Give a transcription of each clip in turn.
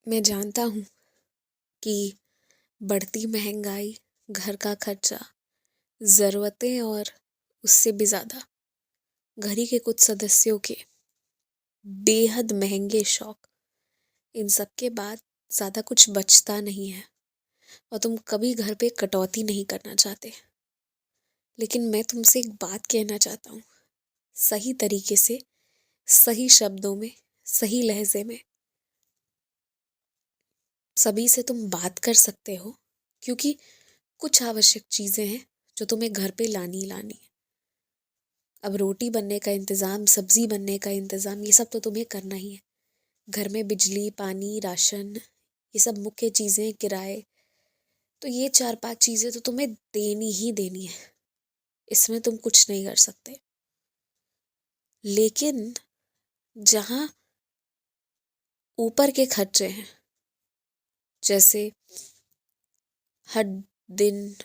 मैं जानता हूँ कि बढ़ती महंगाई, घर का खर्चा, ज़रूरतें और उससे भी ज़्यादा घर ही के कुछ सदस्यों के बेहद महंगे शौक, इन सब के बाद ज़्यादा कुछ बचता नहीं है और तुम कभी घर पे कटौती नहीं करना चाहते। लेकिन मैं तुमसे एक बात कहना चाहता हूँ, सही तरीके से, सही शब्दों में, सही लहजे में सभी से तुम बात कर सकते हो, क्योंकि कुछ आवश्यक चीज़ें हैं जो तुम्हें घर पे लानी ही लानी है। अब रोटी बनने का इंतज़ाम, सब्ज़ी बनने का इंतज़ाम, ये सब तो तुम्हें करना ही है। घर में बिजली, पानी, राशन, ये सब मुख्य चीज़ें, किराए, तो ये 4-5 चीज़ें तो तुम्हें देनी ही देनी है। इसमें तुम कुछ नहीं कर सकते। लेकिन जहाँ ऊपर के खर्चे हैं, जैसे हर दिन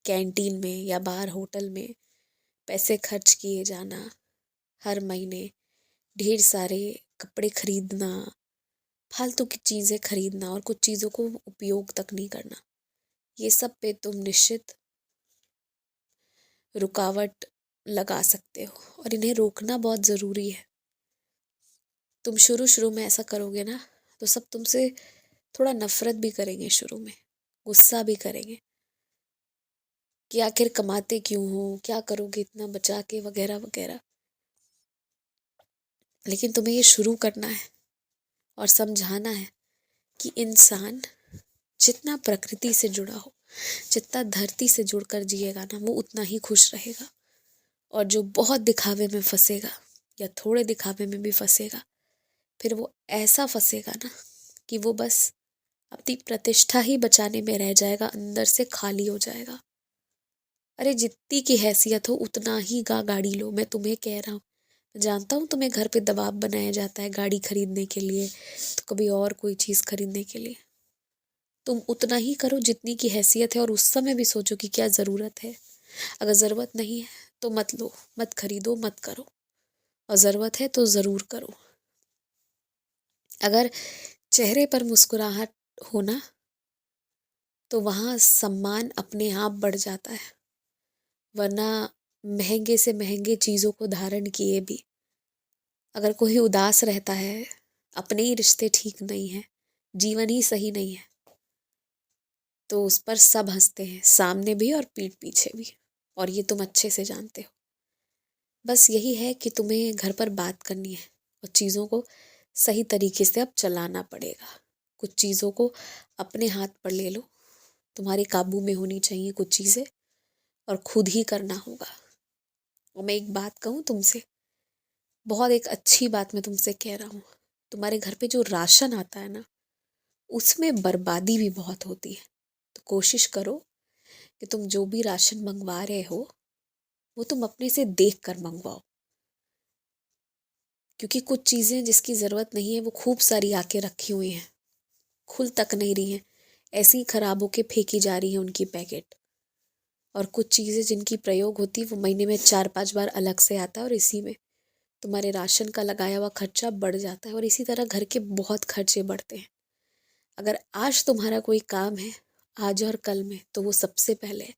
कैंटीन में या बाहर होटल में पैसे खर्च किए जाना, हर महीने ढेर सारे कपड़े खरीदना, फालतू की चीज़ें खरीदना और कुछ चीज़ों को उपयोग तक नहीं करना, ये सब पे तुम निश्चित रुकावट लगा सकते हो और इन्हें रोकना बहुत ज़रूरी है। तुम शुरू शुरू में ऐसा करोगे ना, तो सब तुमसे थोड़ा नफरत भी करेंगे, शुरू में गुस्सा भी करेंगे कि आखिर कमाते क्यों हो, क्या करोगे इतना बचा के, वगैरह वगैरह। लेकिन तुम्हें ये शुरू करना है और समझाना है कि इंसान जितना प्रकृति से जुड़ा हो, जितना धरती से जुड़कर जिएगा ना, वो उतना ही खुश रहेगा। और जो बहुत दिखावे में फंसेगा या थोड़े दिखावे में भी फंसेगा, फिर वो ऐसा फंसेगा ना कि वो बस अपनी प्रतिष्ठा ही बचाने में रह जाएगा, अंदर से खाली हो जाएगा। अरे जितनी की हैसियत हो उतना ही गाड़ी लो, मैं तुम्हें कह रहा हूँ। जानता हूँ तुम्हें घर पे दबाव बनाया जाता है गाड़ी खरीदने के लिए, तो कभी और कोई चीज़ खरीदने के लिए। तुम उतना ही करो जितनी की हैसियत है और उस समय भी सोचो कि क्या ज़रूरत है। अगर ज़रूरत नहीं है तो मत लो, मत खरीदो, मत करो। और ज़रूरत है तो ज़रूर करो। अगर चेहरे पर मुस्कुराहट हो ना, तो वहाँ सम्मान अपने आप बढ़ जाता है। वरना महंगे से महंगे चीज़ों को धारण किए भी अगर कोई उदास रहता है, अपने ही रिश्ते ठीक नहीं है, जीवन ही सही नहीं है, तो उस पर सब हंसते हैं, सामने भी और पीठ पीछे भी। और ये तुम अच्छे से जानते हो। बस यही है कि तुम्हें घर पर बात करनी है और चीज़ों को सही तरीके से अब चलाना पड़ेगा। कुछ चीज़ों को अपने हाथ पर ले लो, तुम्हारे काबू में होनी चाहिए कुछ चीज़ें, और खुद ही करना होगा। और मैं एक बात कहूँ तुमसे, बहुत एक अच्छी बात मैं तुमसे कह रहा हूँ। तुम्हारे घर पे जो राशन आता है ना, उसमें बर्बादी भी बहुत होती है। तो कोशिश करो कि तुम जो भी राशन मंगवा रहे हो, वो तुम अपने से देख कर मंगवाओ। क्योंकि कुछ चीज़ें जिसकी ज़रूरत नहीं है वो खूब सारी आके रखी हुई हैं, खुल तक नहीं रही हैं, ऐसी खराब होके फेंकी जा रही हैं उनकी पैकेट। और कुछ चीज़ें जिनकी प्रयोग होती है वो महीने में 4-5 बार अलग से आता है, और इसी में तुम्हारे राशन का लगाया हुआ खर्चा बढ़ जाता है। और इसी तरह घर के बहुत खर्चे बढ़ते हैं। अगर आज तुम्हारा कोई काम है, आज और कल में, तो वो सबसे पहले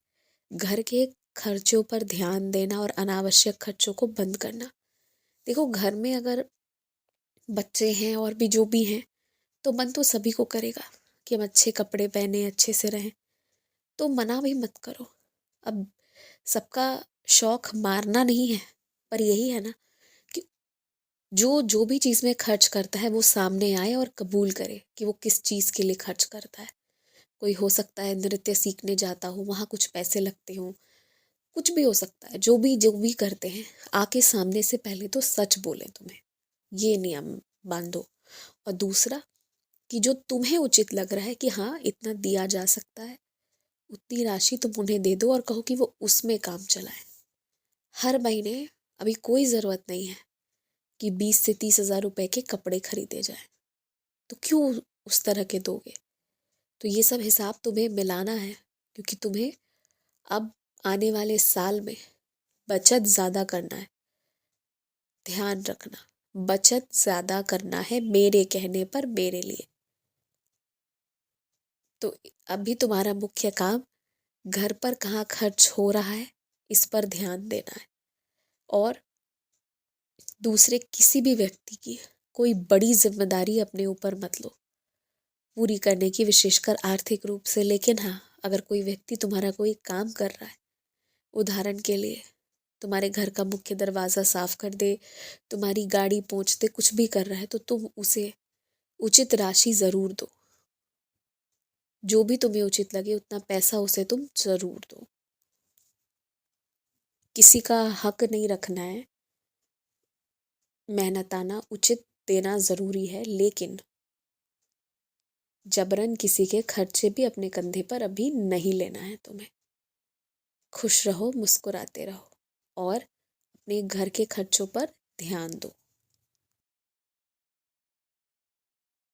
घर के खर्चों पर ध्यान देना और अनावश्यक खर्चों को बंद करना। देखो, घर में अगर बच्चे हैं और भी जो भी हैं, तो मन तो सभी को करेगा कि हम अच्छे कपड़े पहने, अच्छे से रहें, तो मना भी मत करो। अब सबका शौक मारना नहीं है, पर यही है ना कि जो जो भी चीज़ में खर्च करता है वो सामने आए और कबूल करे कि वो किस चीज़ के लिए खर्च करता है। कोई हो सकता है नृत्य सीखने जाता हो, वहाँ कुछ पैसे लगते हों, कुछ भी हो सकता है। जो भी करते हैं, आके सामने से पहले तो सच बोले तुम्हें, ये नियम बांधो। और दूसरा, कि जो तुम्हें उचित लग रहा है कि हाँ इतना दिया जा सकता है, उतनी राशि तुम उन्हें दे दो और कहो कि वो उसमें काम चलाए। हर महीने अभी कोई ज़रूरत नहीं है कि 20 से 30 हज़ार रुपए के कपड़े खरीदे जाए, तो क्यों उस तरह के दोगे। तो ये सब हिसाब तुम्हें मिलाना है, क्योंकि तुम्हें अब आने वाले साल में बचत ज़्यादा करना है। ध्यान रखना, बचत ज़्यादा करना है, मेरे कहने पर, मेरे लिए। तो अभी तुम्हारा मुख्य काम घर पर कहाँ खर्च हो रहा है इस पर ध्यान देना है, और दूसरे किसी भी व्यक्ति की कोई बड़ी जिम्मेदारी अपने ऊपर मत लो पूरी करने की, विशेषकर आर्थिक रूप से। लेकिन हाँ, अगर कोई व्यक्ति तुम्हारा कोई काम कर रहा है, उदाहरण के लिए तुम्हारे घर का मुख्य दरवाज़ा साफ कर दे, तुम्हारी गाड़ी पोंछ दे, कुछ भी कर रहा है, तो तुम उसे उचित राशि ज़रूर दो। जो भी तुम्हें उचित लगे उतना पैसा उसे तुम ज़रूर दो। किसी का हक नहीं रखना है, मेहनताना उचित देना ज़रूरी है, लेकिन जबरन किसी के खर्चे भी अपने कंधे पर अभी नहीं लेना है तुम्हें। खुश रहो, मुस्कुराते रहो और अपने घर के खर्चों पर ध्यान दो।